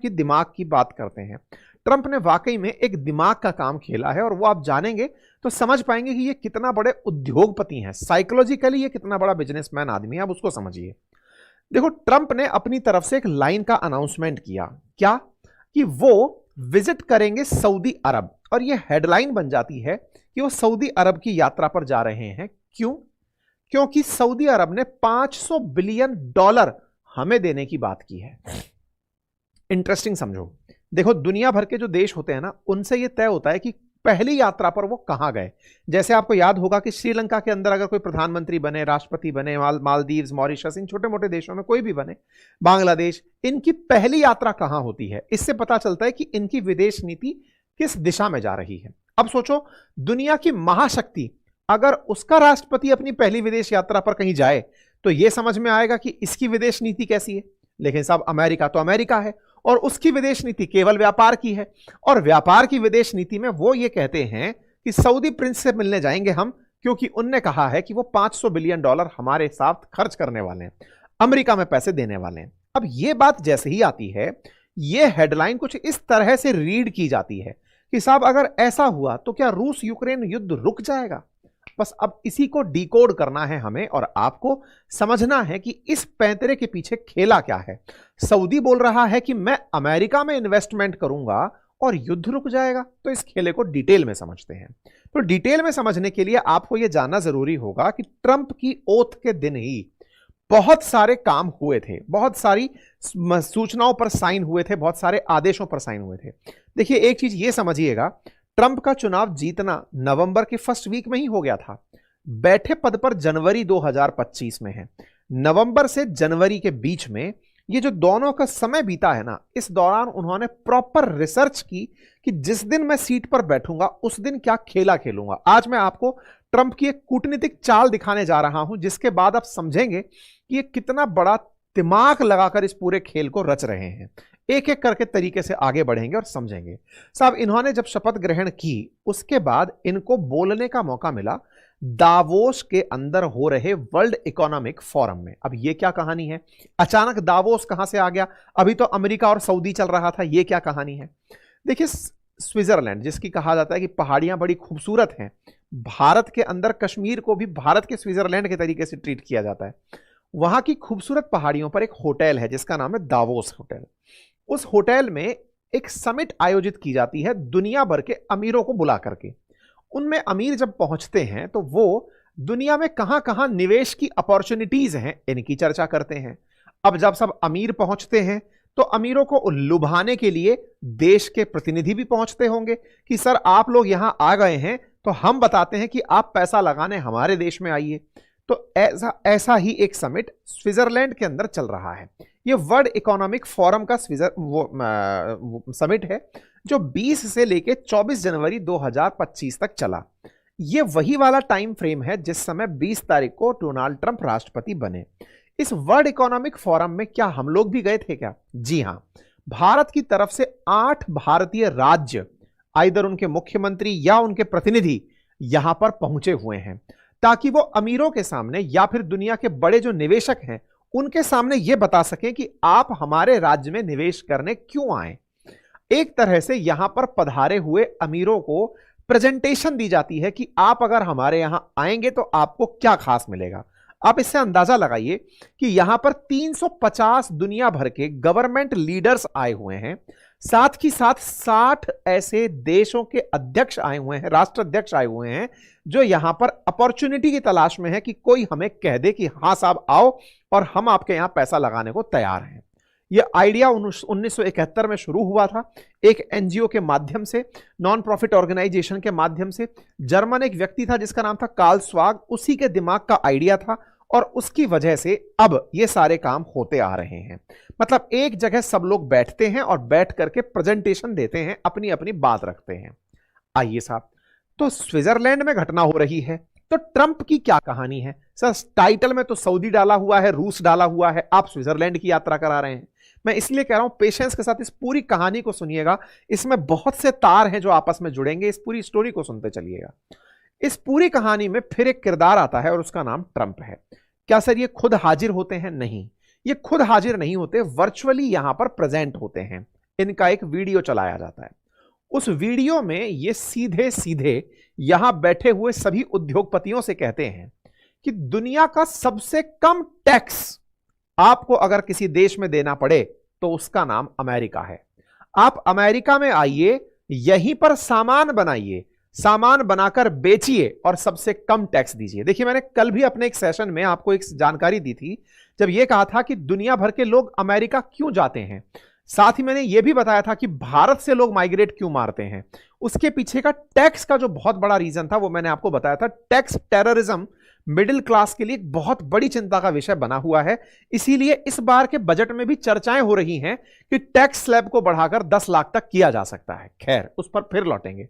कि दिमाग की बात करते हैं। ट्रंप ने वाकई में एक दिमाग का काम खेला है और वो आप जानेंगे तो समझ पाएंगे कि ये कितना बड़े उद्योगपति हैं, साइकोलॉजिकली ये कितना बड़ा बिजनेसमैन आदमी है, आप उसको समझिए। देखो, ट्रंप ने अपनी तरफ से एक लाइन का अनाउंसमेंट किया, क्या कि वो विजिट करेंगे सऊदी अरब, और ये हेडलाइन बन जाती है कि वो सऊदी अरब की यात्रा पर जा रहे हैं। क्यों? क्योंकि सऊदी अरब ने $500 बिलियन हमें देने की बात की है। इंटरेस्टिंग समझो, देखो दुनिया भर के जो देश होते हैं ना, उनसे ये तय होता है कि पहली यात्रा पर वो कहां गए। जैसे आपको याद होगा कि श्रीलंका के अंदर अगर कोई प्रधानमंत्री बने, राष्ट्रपति बने, मालदीव्स, मॉरिशस, इन छोटे मोटे देशों में कोई भी बने, बांग्लादेश, इनकी पहली यात्रा कहां होती है। इससे पता चलता है कि इनकी विदेश नीति किस दिशा में जा रही है। अब सोचो, दुनिया की महाशक्ति अगर उसका राष्ट्रपति अपनी पहली विदेश यात्रा पर कहीं जाए तो यह समझ में आएगा कि इसकी विदेश नीति कैसी है। लेकिन साहब, अमेरिका तो अमेरिका है और उसकी विदेश नीति केवल व्यापार की है, और व्यापार की विदेश नीति में वो ये कहते हैं कि सऊदी प्रिंस से मिलने जाएंगे हम, क्योंकि उनने कहा है कि वो $500 बिलियन हमारे साथ खर्च करने वाले हैं, अमेरिका में पैसे देने वाले हैं। अब ये बात जैसे ही आती है, ये हेडलाइन कुछ इस तरह से रीड की जाती है कि साहब अगर ऐसा हुआ तो क्या रूस यूक्रेन युद्ध रुक जाएगा। बस अब इसी को डिकोड करना है हमें, और आपको समझना है कि इस पैंतरे के पीछे खेला क्या है। सऊदी बोल रहा है कि मैं अमेरिका में इन्वेस्टमेंट करूंगा और युद्ध रुक जाएगा। तो इस खेले को डिटेल में समझते हैं। तो डिटेल में समझने के लिए आपको यह जानना जरूरी होगा कि ट्रंप की ओथ के दिन ही बहुत सारे काम हुए थे, बहुत सारी सूचनाओं पर साइन हुए थे, बहुत सारे आदेशों पर साइन हुए थे। देखिए, एक चीज ये समझिएगा, ट्रंप का चुनाव जीतना नवंबर के फर्स्ट वीक में ही हो गया था। बैठे पद पर जनवरी 2025 में है। नवंबर से जनवरी के बीच में ये जो दोनों का समय बीता है ना, इस दौरान उन्होंने प्रॉपर रिसर्च की कि जिस दिन मैं सीट पर बैठूंगा उस दिन क्या खेला खेलूंगा। आज मैं आपको ट्रंप की एक कूटनीतिक चाल दिखाने जा रहा हूं, जिसके बाद आप समझेंगे कि ये कितना बड़ा दिमाग लगाकर इस पूरे खेल को रच रहे हैं। एक एक करके तरीके से आगे बढ़ेंगे और समझेंगे। साहब, इन्होंने जब शपथ ग्रहण की उसके बाद इनको बोलने का मौका मिला दावोस के अंदर हो रहे वर्ल्ड इकोनॉमिक फोरम में। अब ये क्या कहानी है, अचानक दावोस कहां से आ गया? अभी तो अमेरिका और सऊदी चल रहा था, ये क्या कहानी है? देखिए, स्विट्जरलैंड, जिसकी कहा जाता है कि पहाड़ियां बड़ी खूबसूरत हैं, भारत के अंदर कश्मीर को भी भारत के स्विट्जरलैंड के तरीके से ट्रीट किया जाता है। वहां की खूबसूरत पहाड़ियों पर एक होटल है जिसका नाम है दावोस होटल। उस होटल में एक समिट आयोजित की जाती है दुनिया भर के अमीरों को बुला करके। उनमें अमीर जब पहुंचते हैं तो वो दुनिया में कहां कहां निवेश की अपॉर्चुनिटीज हैं इनकी चर्चा करते हैं। अब जब सब अमीर पहुंचते हैं तो अमीरों को लुभाने के लिए देश के प्रतिनिधि भी पहुंचते होंगे कि सर आप लोग यहां आ गए हैं तो हम बताते हैं कि आप पैसा लगाने हमारे देश में आइए। तो ऐसा ही एक समिट स्विट्जरलैंड के अंदर चल रहा है। ये वर्ल्ड इकोनॉमिक फोरम का समिट है जो 20 से लेके 24 जनवरी 2025 तक चला। ये वही वाला टाइम फ्रेम है जिस समय 20 तारीख को डोनाल्ड ट्रंप राष्ट्रपति बने। इस वर्ल्ड इकोनॉमिक फोरम में क्या हम लोग भी गए थे क्या? जी हां, भारत की तरफ से 8 भारतीय राज्य, आइदर उनके मुख्यमंत्री या उनके प्रतिनिधि यहां पर पहुंचे हुए हैं, ताकि वो अमीरों के सामने या फिर दुनिया के बड़े जो निवेशक हैं उनके सामने यह बता सकें कि आप हमारे राज्य में निवेश करने क्यों आए। एक तरह से यहां पर पधारे हुए अमीरों को प्रेजेंटेशन दी जाती है कि आप अगर हमारे यहां आएंगे तो आपको क्या खास मिलेगा। आप इससे अंदाजा लगाइए कि यहां पर 350 दुनिया भर के गवर्नमेंट लीडर्स आए हुए हैं, साथ ही साथ 60 ऐसे देशों के अध्यक्ष आए हुए हैं, राष्ट्राध्यक्ष आए हुए हैं, जो यहां पर अपॉर्चुनिटी की तलाश में है कि कोई हमें कह दे कि हां साहब आओ और हम आपके यहां पैसा लगाने को तैयार हैं। यह आइडिया 1971 में शुरू हुआ था, एक एनजीओ के माध्यम से, नॉन प्रॉफिट ऑर्गेनाइजेशन के माध्यम से। जर्मन एक व्यक्ति था जिसका नाम था कार्ल स्वाग, उसी के दिमाग का आइडिया था और उसकी वजह से अब ये सारे काम होते आ रहे हैं। मतलब एक जगह सब लोग बैठते हैं और बैठ करके प्रेजेंटेशन देते हैं, अपनी अपनी बात रखते हैं। आइए साहब, तो स्विट्जरलैंड में घटना हो रही है, तो ट्रंप की क्या कहानी है? सर, टाइटल में तो सऊदी डाला हुआ है, रूस डाला हुआ है, आप स्विट्जरलैंड की यात्रा करा रहे हैं। मैं इसलिए कह रहा हूं पेशेंस के साथ इस पूरी कहानी को सुनिएगा, इसमें बहुत से तार हैं जो आपस में जुड़ेंगे। इस पूरी स्टोरी को सुनते चलिएगा। इस पूरी कहानी में फिर एक किरदार आता है और उसका नाम ट्रंप है। क्या सर ये खुद हाजिर होते हैं? नहीं, ये खुद हाजिर नहीं होते, वर्चुअली यहां पर प्रेजेंट होते हैं। इनका एक वीडियो चलाया जाता है। उस वीडियो में ये सीधे सीधे यहां बैठे हुए सभी उद्योगपतियों से कहते हैं कि दुनिया का सबसे कम टैक्स आपको अगर किसी देश में देना पड़े तो उसका नाम अमेरिका है। आप अमेरिका में आइए, यहीं पर सामान बनाइए, सामान बनाकर बेचिए और सबसे कम टैक्स दीजिए। देखिए, मैंने कल भी अपने एक सेशन में आपको एक जानकारी दी थी जब यह कहा था कि दुनिया भर के लोग अमेरिका क्यों जाते हैं। साथ ही मैंने यह भी बताया था कि भारत से लोग माइग्रेट क्यों मारते हैं। उसके पीछे का टैक्स का जो बहुत बड़ा रीजन था वो मैंने आपको बताया था। टैक्स टेररिज्म मिडिल क्लास के लिए एक बहुत बड़ी चिंता का विषय बना हुआ है। इसीलिए इस बार के बजट में भी चर्चाएं हो रही हैं कि टैक्स स्लैब को बढ़ाकर 10 लाख तक किया जा सकता है। खैर, उस पर फिर लौटेंगे।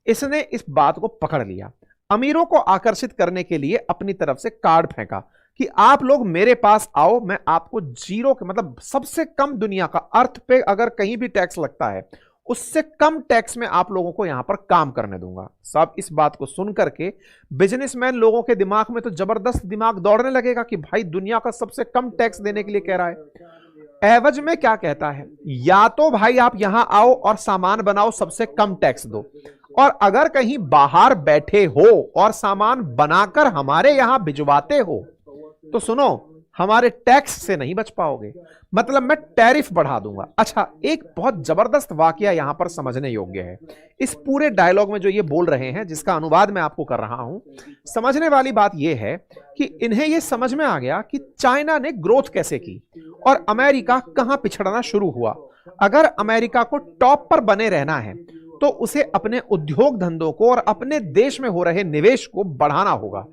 इसने इस बात को पकड़ लिया, अमीरों को आकर्षित करने के लिए अपनी तरफ से कार्ड फेंका कि आप लोग मेरे पास आओ, मैं आपको जीरो के मतलब सबसे कम दुनिया का अर्थ पे अगर कहीं भी टैक्स लगता है उससे कम टैक्स में आप लोगों को यहां पर काम करने दूंगा। सब इस बात को सुन करके बिजनेसमैन लोगों के दिमाग में तो जबरदस्त दिमाग दौड़ने लगेगा कि भाई दुनिया का सबसे कम टैक्स देने के लिए कह रहा है। एवज में क्या कहता है, या तो भाई आप यहां आओ और सामान बनाओ, सबसे कम टैक्स दो, और अगर कहीं बाहर बैठे हो और सामान बनाकर हमारे यहां भिजवाते हो तो सुनो, हमारे टैक्स से नहीं बच पाओगे, मतलब मैं टैरिफ बढ़ा दूंगा। अच्छा, एक बहुत जबरदस्त वाकया यहां पर समझने योग्य है। इस पूरे डायलॉग में जो ये बोल रहे हैं, जिसका अनुवाद मैं आपको कर रहा हूं, समझने वाली बात यह है कि इन्हें यह समझ में आ गया कि चाइना ने ग्रोथ कैसे की और अमेरिका कहां पिछड़ना शुरू हुआ। अगर अमेरिका को टॉप पर बने रहना है तो उसे अपने उद्योग धंधों को और अपने देश में हो रहे निवेश को बढ़ाना होगा।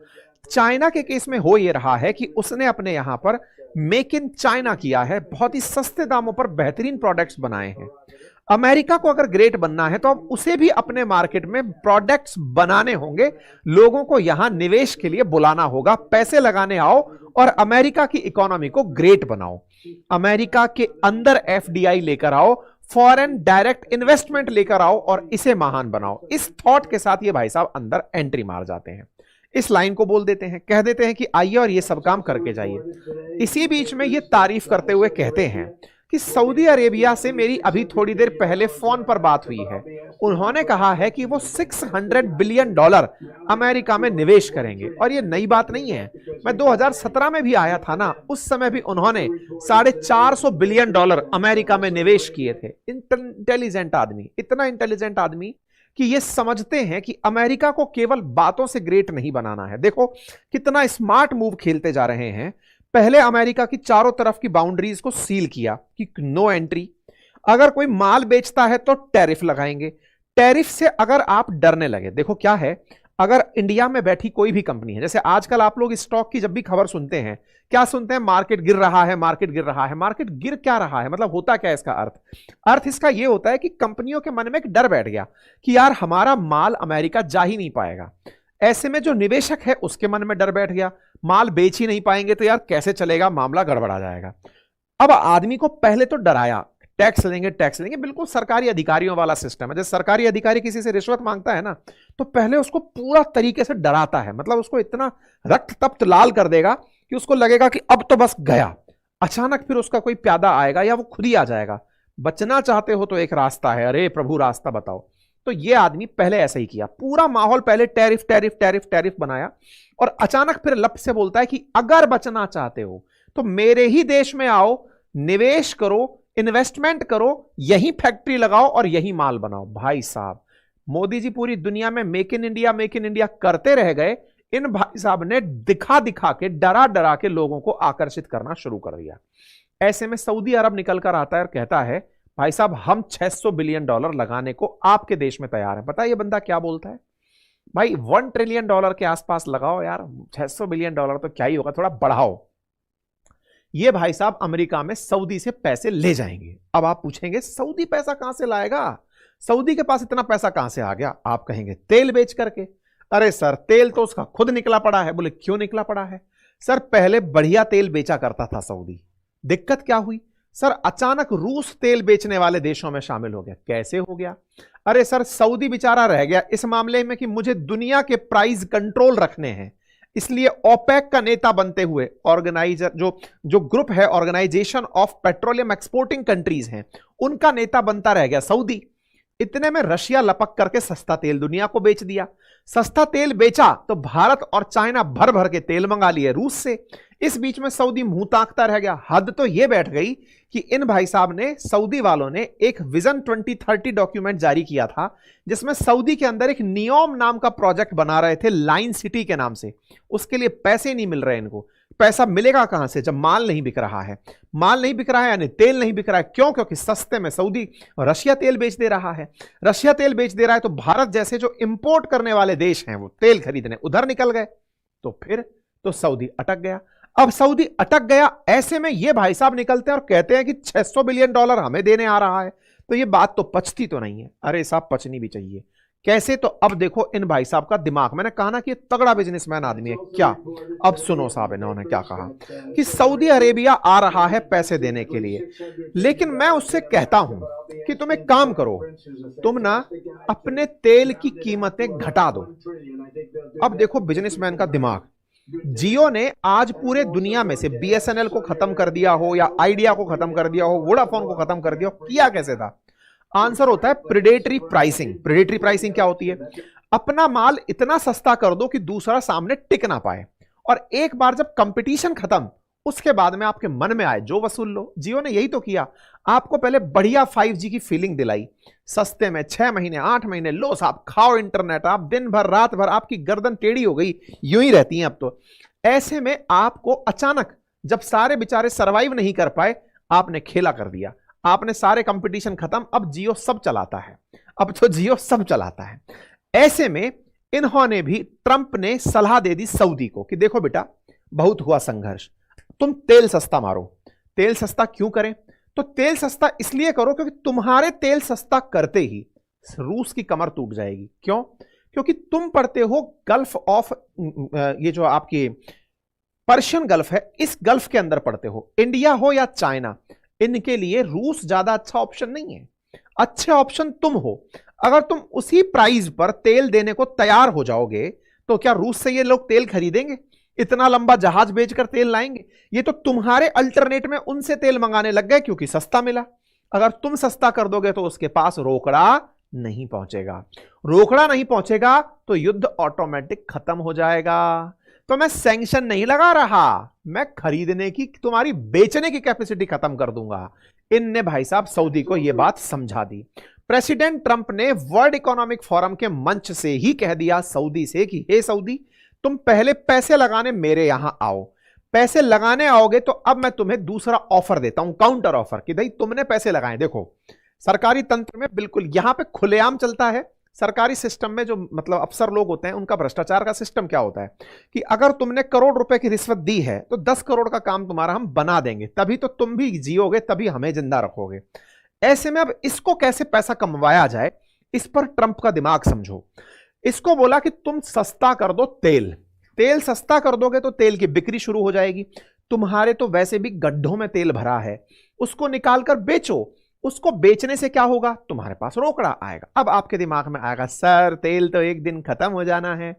चाइना के केस में हो यह रहा है कि उसने अपने यहां पर मेक इन चाइना किया है, बहुत ही सस्ते दामों पर बेहतरीन प्रोडक्ट्स बनाए हैं। अमेरिका को अगर ग्रेट बनना है तो अब उसे भी अपने मार्केट में प्रोडक्ट्स बनाने होंगे, लोगों को यहां निवेश के लिए बुलाना होगा, पैसे लगाने आओ और अमेरिका की इकोनॉमी को ग्रेट बनाओ। अमेरिका के अंदर एफडीआई लेकर आओ, फॉरेन डायरेक्ट इन्वेस्टमेंट लेकर आओ और इसे महान बनाओ। इस थॉट के साथ ये भाई साहब अंदर एंट्री मार जाते हैं, इस लाइन को बोल देते हैं, कह देते हैं कि आइए और ये सब काम करके जाइए। इसी बीच में ये तारीफ करते हुए कहते हैं कि सऊदी अरेबिया से मेरी अभी थोड़ी देर पहले फोन पर बात हुई है। उन्होंने कहा है कि वो $600 बिलियन अमेरिका में निवेश करेंगे, और ये नई बात नहीं है। मैं 2017 में भी आया था ना, उस समय भी उन्होंने $450 बिलियन अमेरिका में निवेश किए थे। इंटेलिजेंट आदमी, इतना इंटेलिजेंट आदमी कि ये समझते हैं कि अमेरिका को केवल बातों से ग्रेट नहीं बनाना है। देखो कितना स्मार्ट मूव खेलते जा रहे हैं। पहले अमेरिका की चारों तरफ की बाउंड्रीज को सील किया कि नो एंट्री। अगर कोई माल बेचता है तो टैरिफ लगाएंगे। टैरिफ से अगर आप डरने लगे, देखो क्या है, अगर इंडिया में बैठी कोई भी कंपनी है, जैसे आजकल आप लोग स्टॉक की जब भी खबर सुनते हैं, क्या सुनते हैं, मार्केट गिर रहा है, मार्केट गिर रहा है। मार्केट गिर क्या रहा है, मतलब होता क्या है इसका अर्थ इसका यह होता है कि कंपनियों के मन में एक डर बैठ गया कि यार हमारा माल अमेरिका जा ही नहीं पाएगा। ऐसे में जो निवेशक है उसके मन में डर बैठ गया, माल बेच ही नहीं पाएंगे तो यार कैसे चलेगा, मामला गड़बड़ा जाएगा। अब आदमी को पहले तो डराया, टैक्स लेंगे टैक्स लेंगे, बिल्कुल सरकारी अधिकारियों वाला सिस्टम है। जैसे सरकारी अधिकारी किसी से रिश्वत मांगता है ना, तो पहले उसको पूरा तरीके से डराता है, मतलब उसको इतना रक्त तप्त लाल कर देगा कि उसको लगेगा कि अब तो बस गया। अचानक फिर उसका कोई प्यादा आएगा या वो खुद ही आ जाएगा। बचना चाहते हो तो एक रास्ता है, अरे प्रभु रास्ता बताओ। तो ये आदमी पहले ऐसा ही किया, पूरा माहौल पहले टैरिफ टैरिफ टैरिफ टैरिफ बनाया, और अचानक फिर लप से बोलता है कि अगर बचना चाहते हो तो मेरे ही देश में आओ, निवेश करो, इन्वेस्टमेंट करो, यही फैक्ट्री लगाओ और यही माल बनाओ। भाई साहब, मोदी जी पूरी दुनिया में मेक इन इंडिया करते रह गए, इन भाई साहब ने दिखा दिखा के, डरा डरा के लोगों को आकर्षित करना शुरू कर दिया। ऐसे में सऊदी अरब निकल कर आता है और कहता है भाई साहब हम $600 बिलियन लगाने को आपके देश में तैयार है। पता है ये बंदा क्या बोलता है, भाई $1 ट्रिलियन के आसपास लगाओ यार, $600 बिलियन तो क्या ही होगा, थोड़ा बढ़ाओ। ये भाई साहब अमेरिका में सऊदी से पैसे ले जाएंगे। अब आप पूछेंगे सऊदी पैसा कहां से लाएगा, सऊदी के पास इतना पैसा कहां से आ गया। आप कहेंगे तेल बेच करके। अरे सर, तेल तो उसका खुद निकला पड़ा है। बोले क्यों निकला पड़ा है? सर पहले बढ़िया तेल बेचा करता था सऊदी, दिक्कत क्या हुई सर, अचानक रूस तेल बेचने वाले देशों में शामिल हो गया। कैसे हो गया? अरे सर, सऊदी बेचारा रह गया इस मामले में कि मुझे दुनिया के प्राइस कंट्रोल रखने हैं, इसलिए ओपेक का नेता बनते हुए ऑर्गेनाइजर जो ग्रुप है, organisation of petroleum exporting countries हैं, उनका नेता बनता रह गया सऊदी। इतने में रशिया लपक करके सस्ता तेल दुनिया को बेच दिया। सस्ता तेल बेचा तो भारत और चाइना भर भर के तेल मंगा लिए रूस से। इस बीच में सऊदी मुंह ताकता रह गया। हद तो यह बैठ गई कि इन भाई साहब ने, सऊदी वालों ने एक विजन 2030 डॉक्यूमेंट जारी किया था, जिसमें सऊदी के अंदर एक नियोम नाम का प्रोजेक्ट बना रहे थे, लाइन सिटी के नाम से। उसके लिए पैसे नहीं मिल रहे इनको। पैसा मिलेगा कहां से जब माल नहीं बिक रहा है? माल नहीं बिक रहा है यानी तेल नहीं बिक रहा है। क्यों? क्योंकि सस्ते में सऊदी रशिया तेल बेच दे रहा है। रशिया तेल बेच दे रहा है तो भारत जैसे जो इंपोर्ट करने वाले देश हैं वो तेल खरीदने उधर निकल गए। तो फिर तो सऊदी अटक गया। अब सऊदी अटक गया, ऐसे में ये भाई साहब निकलते हैं और कहते हैं कि $600 बिलियन हमें देने आ रहा है। तो ये बात तो पचती तो नहीं है। अरे साहब, पचनी भी चाहिए। कैसे? तो अब देखो इन भाई साहब का दिमाग। मैंने कहा ना कि तगड़ा बिजनेसमैन आदमी है क्या। अब सुनो साहब, इन्होंने क्या कहा कि सऊदी अरेबिया आ रहा है पैसे देने के लिए, लेकिन मैं उससे कहता हूं कि तुम एक काम करो, तुम ना अपने तेल की कीमतें घटा दो। अब देखो बिजनेसमैन का दिमाग। जियो ने आज पूरे दुनिया में से बीएसएनएल को खत्म कर दिया हो, या आइडिया को खत्म कर दिया हो, वोडाफोन को खत्म कर दिया हो, किया कैसे था? आंसर होता है प्रेडेटरी प्राइसिंग। प्रेडेटरी प्राइसिंग क्या होती है? अपना माल इतना सस्ता कर दो कि दूसरा सामने टिक ना पाए, और एक बार जब कंपटीशन खत्म, उसके बाद में आपके मन में आए जो वसूल लो। जियो ने यही तो किया। आपको पहले बढ़िया 5G की फीलिंग दिलाई, सस्ते में 6 महीने 8 महीने लो साहब, खाओ इंटरनेट, आप दिन भर रात भर, आपकी गर्दन टेढ़ी हो गई, यूं ही रहती हैं अब तो। ऐसे में आपको अचानक जब सारे बेचारे सरवाइव नहीं कर पाए, आपने खेला कर दिया। आपने सारे कंपटीशन खत्म, अब जियो सब चलाता है। अब तो जियो सब चलाता है। ऐसे में इन्होंने भी, ट्रंप ने सलाह दे दी सऊदी को कि देखो बेटा, बहुत हुआ संघर्ष, तुम तेल सस्ता मारो। तेल सस्ता क्यों करें? तो तेल सस्ता इसलिए करो क्योंकि तुम्हारे तेल सस्ता करते ही रूस की कमर टूट जाएगी। क्यों? क्योंकि तुम पढ़ते हो गल्फ ऑफ, ये जो आपकी पर्शियन गल्फ है, इस गल्फ के अंदर पढ़ते हो। इंडिया हो या चाइना, इनके लिए रूस ज्यादा अच्छा ऑप्शन नहीं है। अच्छे ऑप्शन तुम हो। अगर तुम उसी प्राइस पर तेल देने को तैयार हो जाओगे तो क्या रूस से ये लोग तेल खरीदेंगे? इतना लंबा जहाज बेचकर तेल लाएंगे? ये तो तुम्हारे अल्टरनेट में उनसे तेल मंगाने लग गए क्योंकि सस्ता मिला। अगर तुम सस्ता कर दोगे तो उसके पास रोकड़ा नहीं पहुंचेगा। रोकड़ा नहीं पहुंचेगा तो युद्ध ऑटोमेटिक खत्म हो जाएगा। तो मैं सैंक्शन नहीं लगा रहा, मैं खरीदने की, तुम्हारी बेचने की कैपेसिटी खत्म कर दूंगा। इनने भाई साहब सऊदी को यह बात समझा दी। प्रेसिडेंट ट्रंप ने वर्ल्ड इकोनॉमिक फोरम के मंच से ही कह दिया सऊदी से कि हे सऊदी, तुम पहले पैसे लगाने मेरे यहां आओ। पैसे लगाने आओगे तो अब मैं तुम्हें दूसरा ऑफर देता हूं, काउंटर ऑफर, कि भाई तुमने पैसे लगाए। देखो सरकारी तंत्र में बिल्कुल यहां पे खुलेआम चलता है। सरकारी सिस्टम में जो मतलब अफसर लोग होते हैं, उनका भ्रष्टाचार का सिस्टम क्या होता है कि अगर तुमने करोड़ रुपए की रिश्वत दी है तो 10 करोड़ का काम तुम्हारा हम बना देंगे, तभी तो तुम भी जियोगे, तभी हमें जिंदा रखोगे। ऐसे में अब इसको कैसे पैसा कमवाया जाए, इस पर ट्रंप का दिमाग समझो। इसको बोला कि तुम सस्ता कर दो तेल। तेल सस्ता कर दोगे तो तेल की बिक्री शुरू हो जाएगी। तुम्हारे तो वैसे भी गड्ढों में तेल भरा है, उसको निकालकर बेचो। उसको बेचने से क्या होगा? तुम्हारे पास रोकड़ा आएगा। अब आपके दिमाग में आएगा, सर तेल तो एक दिन खत्म हो जाना है।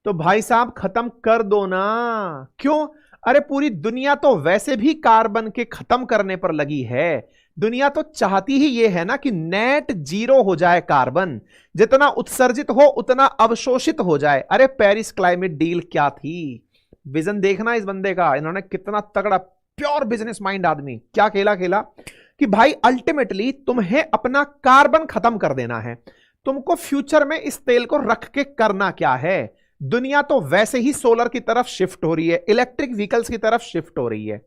तो भाई साहब खत्म कर दो ना। क्यों? अरे पूरी दुनिया तो वैसे भी कार्बन के खत्म करने पर लगी है। दुनिया तो चाहती ही ये है ना कि नेट जीरो हो जाए कार्बन, जितना उत्सर्जित हो उतना अवशोषित हो जाए। अरे पेरिस क्लाइमेट डील क्या थी? विजन देखना इस बंदे का, इन्होंने कितना तगड़ा, प्योर बिजनेस माइंड आदमी, क्या खेला खेला कि भाई अल्टीमेटली तुम्हें अपना कार्बन खत्म कर देना है। तुमको फ्यूचर में इस तेल को रख के करना क्या है? दुनिया तो वैसे ही सोलर की तरफ शिफ्ट हो रही है, इलेक्ट्रिक व्हीकल्स की तरफ शिफ्ट हो रही है।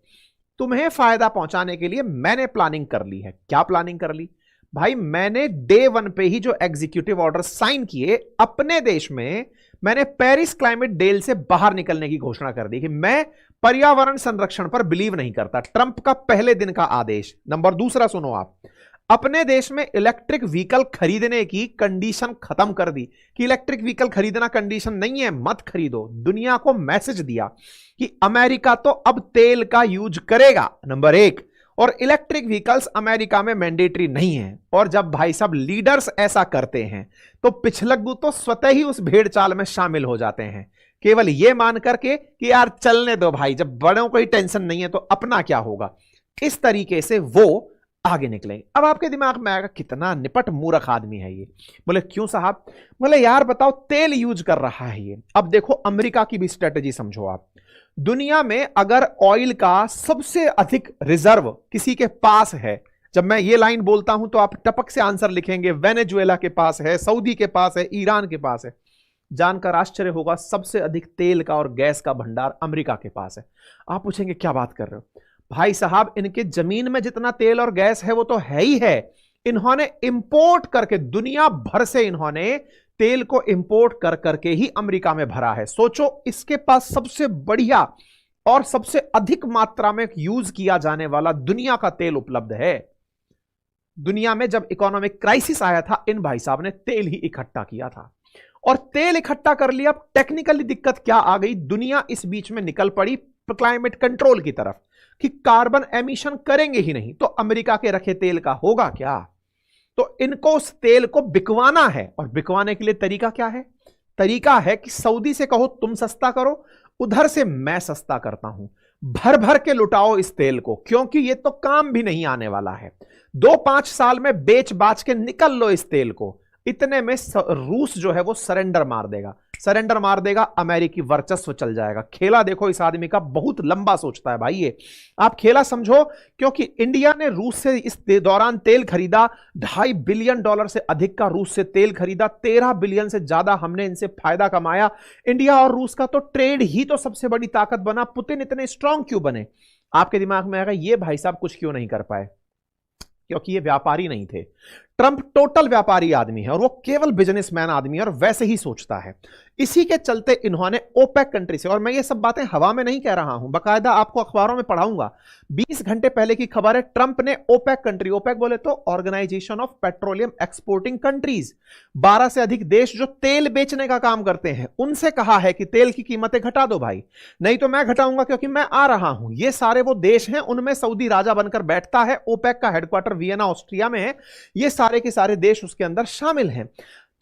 तुम्हें फायदा पहुंचाने के लिए मैंने प्लानिंग कर ली है। क्या प्लानिंग कर ली? भाई मैंने डे 1 पे ही जो एग्जीक्यूटिव ऑर्डर साइन किए अपने देश में, मैंने पेरिस क्लाइमेट डील से बाहर निकलने की घोषणा कर दी कि मैं पर्यावरण संरक्षण पर बिलीव नहीं करता। ट्रंप का पहले दिन का आदेश। नंबर दूसरा सुनो आप, अपने देश में इलेक्ट्रिक व्हीकल खरीदने की कंडीशन खत्म कर दी कि इलेक्ट्रिक व्हीकल खरीदना कंडीशन नहीं है, मत खरीदो। दुनिया को मैसेज दिया कि अमेरिका तो अब तेल का यूज करेगा, नंबर 1, और इलेक्ट्रिक व्हीकल्स अमेरिका में मैंडेटरी नहीं है। और जब भाई साहब लीडर्स ऐसा करते हैं तो पिछलग्गू तो स्वतः ही उस भेड़ चाल में शामिल हो जाते हैं। केवल यह मान करके कि यार चलने दो भाई, जब बड़ों को ही टेंशन नहीं है तो अपना क्या होगा, इस तरीके से वो आगे निकलेंगे। अब आपके दिमाग में आएगा कितना निपट मूर्ख आदमी है ये। बोले क्यों साहब? बोले यार बताओ, तेल यूज कर रहा है ये। अब देखो अमेरिका की भी स्ट्रेटेजी समझो आप। दुनिया में अगर ऑयल का सबसे अधिक रिजर्व किसी के पास है, जब मैं ये लाइन बोलता हूं तो आप टपक से आंसर लिखेंगे, वेनेजुएला के पास है, सऊदी के पास है, ईरान के पास है। जानकर आश्चर्य होगा, सबसे अधिक तेल का और गैस का भंडार अमेरिका के पास है। आप पूछेंगे क्या बात कर रहे हो भाई साहब, इनके जमीन में जितना तेल और गैस है वो तो है ही है, इन्होंने इंपोर्ट करके दुनिया भर से इन्होंने तेल को इंपोर्ट कर करके ही अमेरिका में भरा है। सोचो, इसके पास सबसे बढ़िया और सबसे अधिक मात्रा में यूज किया जाने वाला दुनिया का तेल उपलब्ध है। दुनिया में जब इकोनॉमिक क्राइसिस आया था, इन भाई साहब ने तेल ही इकट्ठा किया था और तेल इकट्ठा कर लिया। अब टेक्निकली दिक्कत क्या आ गई, दुनिया इस बीच में निकल पड़ी क्लाइमेट कंट्रोल की तरफ कि कार्बन एमिशन करेंगे ही नहीं, तो अमेरिका के रखे तेल का होगा क्या? तो इनको उस तेल को बिकवाना है, और बिकवाने के लिए तरीका क्या है? तरीका है कि सऊदी से कहो तुम सस्ता करो, उधर से मैं सस्ता करता हूं, भर भर के लुटाओ इस तेल को, क्योंकि ये तो काम भी नहीं आने वाला है। 2-5 साल में बेच बाच के निकल लो इस तेल को। इतने में रूस जो है वो सरेंडर मार देगा, अमेरिकी वर्चस्व चल जाएगा। खेला देखो इस आदमी का, बहुत लंबा सोचता है भाई ये। आप खेला समझो, क्योंकि इंडिया ने रूस से इस दौरान तेल खरीदा, $2.5 बिलियन से अधिक का रूस से तेल खरीदा, 13 बिलियन से ज्यादा हमने इनसे फायदा कमाया। इंडिया और रूस का तो ट्रेड ही तो सबसे बड़ी ताकत बना। पुतिन इतने स्ट्रांग क्यों बने? आपके दिमाग में आएगा ये भाई साहब कुछ क्यों नहीं कर पाए, क्योंकि ये व्यापारी नहीं थे। ट्रंप टोटल व्यापारी आदमी है और वो केवल बिजनेसमैन आदमी है और वैसे ही सोचता है। इसी के चलते इन्होंने ओपेक कंट्री से, और मैं ये सब बातें हवा में नहीं कह रहा हूं, बाकायदा आपको अखबारों में पढ़ाऊंगा। 20 घंटे पहले की खबर है, ट्रंप ने ओपेक कंट्री, ओपेक बोले तो organisation of petroleum exporting countries, 12 से अधिक देश जो तेल बेचने का काम करते हैं, उनसे कहा है कि तेल की कीमतें घटा दो भाई, नहीं तो मैं घटाऊंगा क्योंकि मैं आ रहा हूं। ये सारे वो देश हैं, उनमें सऊदी राजा बनकर बैठता है। ओपेक का हेडक्वार्टर वियना ऑस्ट्रिया में है। ये सारे के सारे देश उसके अंदर शामिल हैं।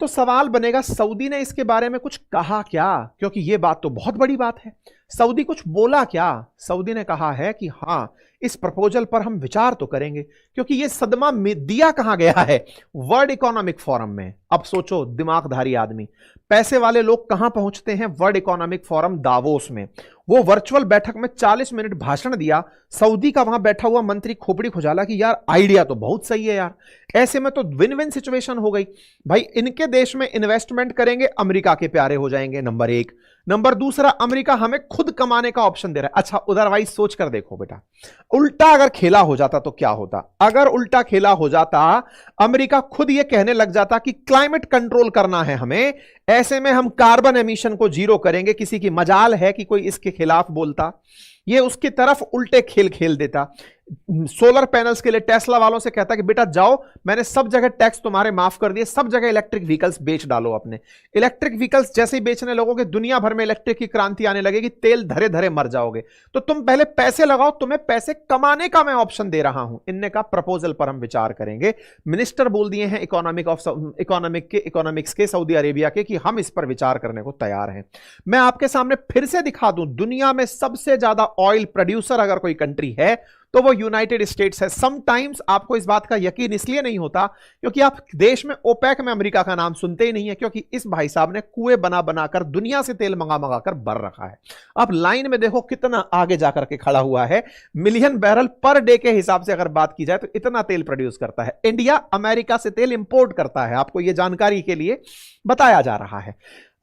तो सवाल बनेगा, सऊदी ने इसके बारे में कुछ कहा क्या? क्योंकि यह बात तो बहुत बड़ी बात है। सऊदी कुछ बोला क्या? सऊदी ने कहा है कि हां, इस प्रपोजल पर हम विचार तो करेंगे, क्योंकि यह सदमा दिया कहां गया है? वर्ल्ड इकोनॉमिक फोरम में। अब सोचो, दिमागधारी आदमी, पैसे वाले लोग कहां पहुंचते हैं? वर्ल्ड इकोनॉमिक फोरम दावोस में। वो वर्चुअल बैठक में 40 मिनट भाषण दिया। सऊदी का वहां बैठा हुआ मंत्री खोपड़ी खुजाला कि यार आइडिया तो बहुत सही है यार, ऐसे में तो विन विन सिचुएशन हो गई भाई। इनके देश में इन्वेस्टमेंट करेंगे, अमेरिका के प्यारे हो जाएंगे, नंबर 1। नंबर दूसरा, अमेरिका हमें खुद कमाने का ऑप्शन दे रहा है। अच्छा, उधरवाइज सोच कर देखो बेटा, उल्टा अगर खेला हो जाता तो क्या होता? अगर उल्टा खेला हो जाता, अमेरिका खुद ये कहने लग जाता कि क्लाइमेट कंट्रोल करना है हमें, ऐसे में हम कार्बन एमिशन को 0 करेंगे। किसी की मजाल है कि कोई इसके खिलाफ बोलता? ये उसकी तरफ उल्टे खेल खेल देता। सोलर पैनल्स के लिए टेस्ला वालों से कहता कि बेटा जाओ, मैंने सब जगह टैक्स तुम्हारे माफ कर दिए, सब जगह इलेक्ट्रिक व्हीकल्स बेच डालो अपने। इलेक्ट्रिक व्हीकल्स जैसे ही बेचने लगोगे, दुनिया भर में इलेक्ट्रिक की क्रांति आने लगेगी, तेल धरे धरे मर जाओगे। तो तुम पहले पैसे लगाओ, तुम्हें पैसे कमाने का मैं ऑप्शन दे रहा हूं। इनने का प्रपोजल पर हम विचार करेंगे। मिनिस्टर बोल दिए हैं इकोनॉमिक्स के सऊदी अरेबिया के कि हम इस पर विचार करने को तैयार हैं। मैं आपके सामने फिर से दिखा दूं, दुनिया में सबसे ज्यादा ऑयल प्रोड्यूसर अगर कोई कंट्री है तो वो यूनाइटेड स्टेट्स है। समटाइम्स आपको इस बात का यकीन इसलिए नहीं होता क्योंकि आप देश में ओपेक में अमेरिका का नाम सुनते ही नहीं है, क्योंकि इस भाई साहब ने कुएं बना बनाकर दुनिया से तेल मंगा मंगा कर भर रखा है। आप लाइन में देखो कितना आगे जाकर के खड़ा हुआ है। मिलियन बैरल पर डे के हिसाब से अगर बात की जाए तो इतना तेल प्रोड्यूस करता है। इंडिया अमेरिका से तेल इंपोर्ट करता है, आपको यह जानकारी के लिए बताया जा रहा है।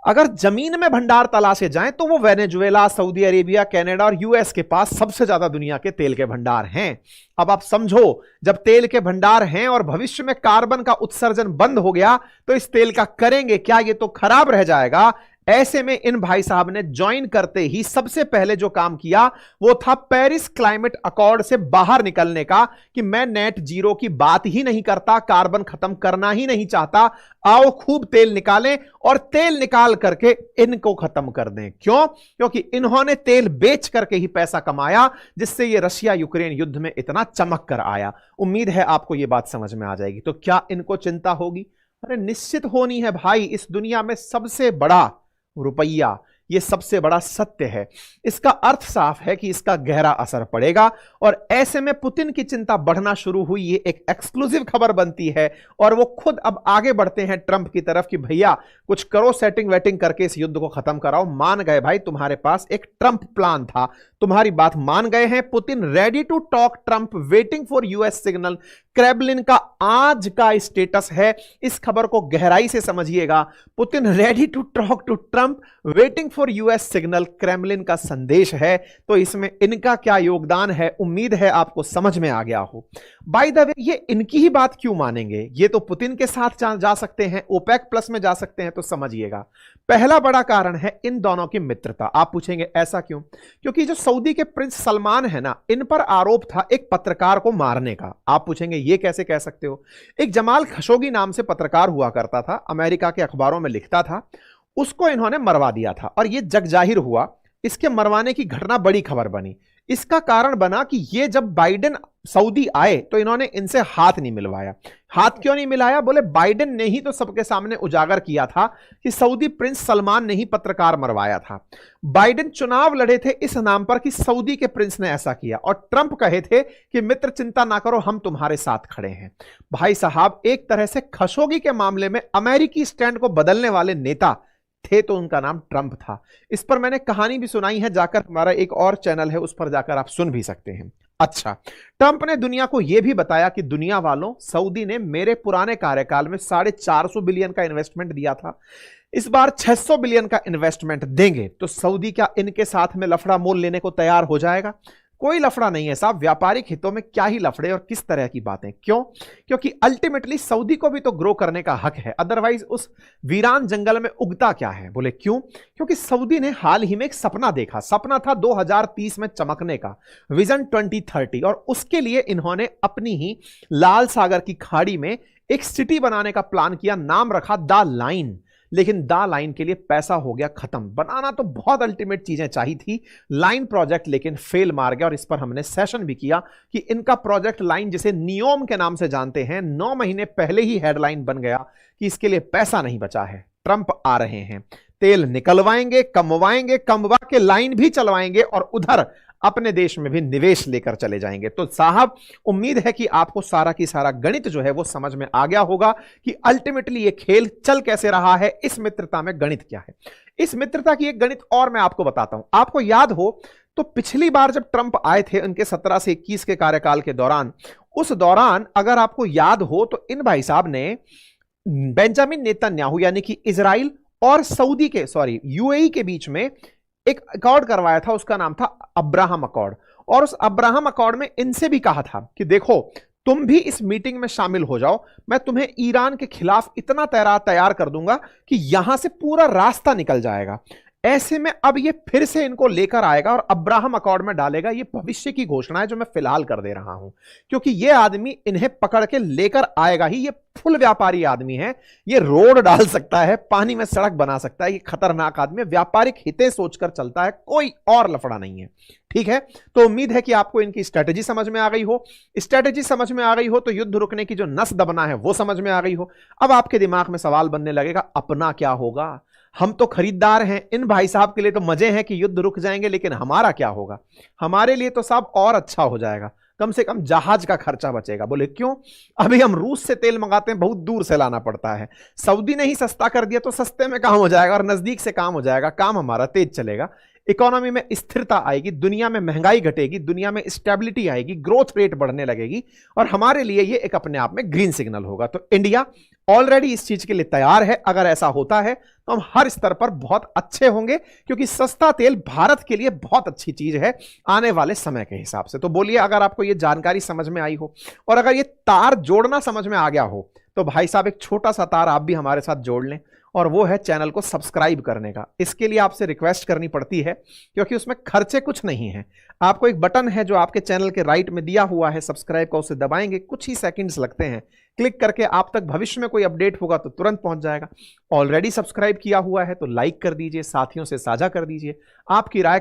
अगर जमीन में भंडार तलाशे जाएं तो वो वेनेजुएला, सऊदी अरेबिया, कनाडा और यूएस के पास सबसे ज्यादा दुनिया के तेल के भंडार हैं। अब आप समझो, जब तेल के भंडार हैं और भविष्य में कार्बन का उत्सर्जन बंद हो गया तो इस तेल का करेंगे क्या? ये तो खराब रह जाएगा। ऐसे में इन भाई साहब ने ज्वाइन करते ही सबसे पहले जो काम किया वो था पेरिस क्लाइमेट अकॉर्ड से बाहर निकलने का, कि मैं नेट जीरो की बात ही नहीं करता, कार्बन खत्म करना ही नहीं चाहता, आओ खूब तेल निकालें और तेल निकाल करके इनको खत्म कर दें। क्यों? क्योंकि इन्होंने तेल बेच करके ही पैसा कमाया, जिससे ये रशिया यूक्रेन युद्ध में इतना चमक कर आया। उम्मीद है आपको यह बात समझ में आ जाएगी। तो क्या इनको चिंता होगी? अरे निश्चित होनी है भाई। इस दुनिया में सबसे बड़ा रुपया यह सबसे बड़ा सत्य है। इसका अर्थ साफ है कि इसका गहरा असर पड़ेगा और ऐसे में पुतिन की चिंता बढ़ना शुरू हुई। ये एक एक्सक्लूसिव खबर बनती है और वो खुद अब आगे बढ़ते हैं ट्रंप की तरफ कि भैया कुछ करो, सेटिंग वेटिंग करके इस युद्ध को खत्म कराओ। मान गए भाई, तुम्हारे पास एक ट्रंप प्लान था, तुम्हारी बात मान गए हैं। Putin ready to talk, Trump waiting for US signal. Kremlin का आज का स्टेटस है, इस खबर को गहराई से समझिएगा। Putin ready to talk to Trump, waiting for US signal, Kremlin का संदेश है। तो इसमें इनका क्या योगदान है, उम्मीद है आपको समझ में आ गया हो। बाय द वे, ये इनकी ही बात क्यों मानेंगे? ये तो पुतिन के साथ जा सकते हैं, ओपेक प्लस में जा सकते हैं। तो समझिएगा, पहला बड़ा कारण है इन दोनों की मित्रता। आप पूछेंगे ऐसा क्यों? क्योंकि जो सऊदी के प्रिंस सलमान है ना, इन पर आरोप था एक पत्रकार को मारने का। आप पूछेंगे ये कैसे कह सकते हो? एक जमाल खशोगी नाम से पत्रकार हुआ करता था, अमेरिका के अखबारों में लिखता था, उसको इन्होंने मरवा दिया था और यह जग जाहिर हुआ। इसके मरवाने की घटना बड़ी खबर बनी। इसका कारण बना कि ये जब बाइडेन सऊदी आए तो इन्होंने इनसे हाथ नहीं मिलवाया। हाथ क्यों नहीं मिलाया? बोले बाइडेन ने ही तो सबके सामने उजागर किया था कि सऊदी प्रिंस सलमान ने ही पत्रकार मरवाया था। बाइडेन चुनाव लड़े थे इस नाम पर कि सऊदी के प्रिंस ने ऐसा किया, और ट्रंप कहे थे कि मित्र चिंता ना करो, हम तुम्हारे साथ खड़े हैं। भाई साहब, एक तरह से खशोगी के मामले में अमेरिकी स्टैंड को बदलने वाले नेता थे तो उनका नाम ट्रंप था। इस पर मैंने कहानी भी सुनाई है, जाकर हमारा एक और चैनल है उस पर जाकर आप सुन भी सकते हैं। अच्छा, ट्रंप ने दुनिया को यह भी बताया कि दुनिया वालों, सऊदी ने मेरे पुराने कार्यकाल में 450 बिलियन का इन्वेस्टमेंट दिया था, इस बार 600 बिलियन का इन्वेस्टमेंट देंगे। तो सऊदी क्या इनके साथ में लफड़ा मोल लेने को तैयार हो जाएगा? कोई लफड़ा नहीं है साहब। व्यापारिक हितों में क्या ही लफड़े और किस तरह की बातें, क्यों? क्योंकि अल्टीमेटली सऊदी को भी तो ग्रो करने का हक है, अदरवाइज उस वीरान जंगल में उगता क्या है? बोले क्यों? क्योंकि सऊदी ने हाल ही में एक सपना देखा। सपना था 2030 में चमकने का, विजन 2030, और उसके लिए इन्होंने अपनी ही लाल सागर की खाड़ी में एक सिटी बनाने का प्लान किया। नाम रखा द लाइन। लेकिन द लाइन के लिए पैसा हो गया खत्म। बनाना तो बहुत अल्टीमेट चीजें चाहिए थी, लाइन प्रोजेक्ट लेकिन फेल मार गया। और इस पर हमने सेशन भी किया कि इनका प्रोजेक्ट लाइन, जिसे नियोम के नाम से जानते हैं, 9 महीने पहले ही हेडलाइन बन गया कि इसके लिए पैसा नहीं बचा है। ट्रंप आ रहे हैं, तेल निकलवाएंगे, कमवाएंगे, कमवा के लाइन भी चलवाएंगे और उधर अपने देश में भी निवेश लेकर चले जाएंगे। तो साहब, उम्मीद है कि आपको सारा की सारा गणित जो है वो समझ में आ गया होगा कि अल्टीमेटली ये खेल चल कैसे रहा है, इस मित्रता में गणित क्या है। इस मित्रता की एक गणित और मैं आपको बताता हूं। आपको याद हो तो पिछली बार जब ट्रंप आए थे उनके 17 से 21 के कार्यकाल के दौरान, उस दौरान अगर आपको याद हो तो इन भाई साहब ने बेंजामिन नेतन्याहू यानी कि इजराइल और सऊदी के यूएई के बीच में एक अकॉर्ड करवाया था, उसका नाम था अब्राहम अकॉर्ड। और उस अब्राहम अकॉर्ड में इनसे भी कहा था कि देखो, तुम भी इस मीटिंग में शामिल हो जाओ, मैं तुम्हें ईरान के खिलाफ इतना तैयार कर दूंगा कि यहां से पूरा रास्ता निकल जाएगा। ऐसे में अब ये फिर से इनको लेकर आएगा और अब्राहम अकॉर्ड में डालेगा। ये भविष्य की घोषणा है जो मैं फिलहाल कर दे रहा हूं, क्योंकि ये आदमी इन्हें पकड़ के लेकर आएगा ही। ये फुल व्यापारी आदमी है, ये रोड डाल सकता है, पानी में सड़क बना सकता है। ये खतरनाक आदमी है, व्यापारिक हितें सोचकर चलता है, कोई और लफड़ा नहीं है। ठीक है, तो उम्मीद है कि आपको इनकी स्ट्रेटेजी समझ में आ गई हो। स्ट्रेटेजी समझ में आ गई हो तो युद्ध रुकने की जो नस दबना है वो समझ में आ गई हो। अब आपके दिमाग में सवाल बनने लगेगा, अपना क्या होगा? हम तो खरीदार हैं, इन भाई साहब के लिए तो मजे हैं कि युद्ध रुक जाएंगे, लेकिन हमारा क्या होगा? हमारे लिए तो साहब और अच्छा हो जाएगा, कम से कम जहाज का खर्चा बचेगा। बोले क्यों? अभी हम रूस से तेल मंगाते हैं, बहुत दूर से लाना पड़ता है। सऊदी ने ही सस्ता कर दिया तो सस्ते में काम हो जाएगा और नजदीक से काम हो जाएगा, काम हमारा तेज चलेगा। इकोनॉमी में स्थिरता आएगी, दुनिया में महंगाई घटेगी, दुनिया में स्टेबिलिटी आएगी, ग्रोथ रेट बढ़ने लगेगी, और हमारे लिए ये एक अपने आप में ग्रीन सिग्नल होगा। तो इंडिया ऑलरेडी इस चीज के लिए तैयार है। अगर ऐसा होता है तो हम हर स्तर पर बहुत अच्छे होंगे, क्योंकि सस्ता तेल भारत के लिए बहुत अच्छी चीज है आने वाले समय के हिसाब से। तो बोलिए, अगर आपको ये जानकारी समझ में आई हो और अगर ये तार जोड़ना समझ में आ गया हो तो भाई साहब एक छोटा सा तार आप भी हमारे साथ जोड़ लें, और वो है चैनल को सब्सक्राइब करने का। इसके लिए आपसे रिक्वेस्ट करनी पड़ती है क्योंकि उसमें खर्चे कुछ नहीं है। आपको एक बटन है जो आपके चैनल के राइट में दिया हुआ है सब्सक्राइब का, उसे दबाएंगे, कुछ ही सेकंड्स लगते हैं, क्लिक करके आप तक भविष्य में कोई अपडेट होगा तो तुरंत पहुंच जाएगा। ऑलरेडी सब्सक्राइब किया हुआ है तो लाइक कर दीजिए, साथियों से साझा कर दीजिए। आपकी राय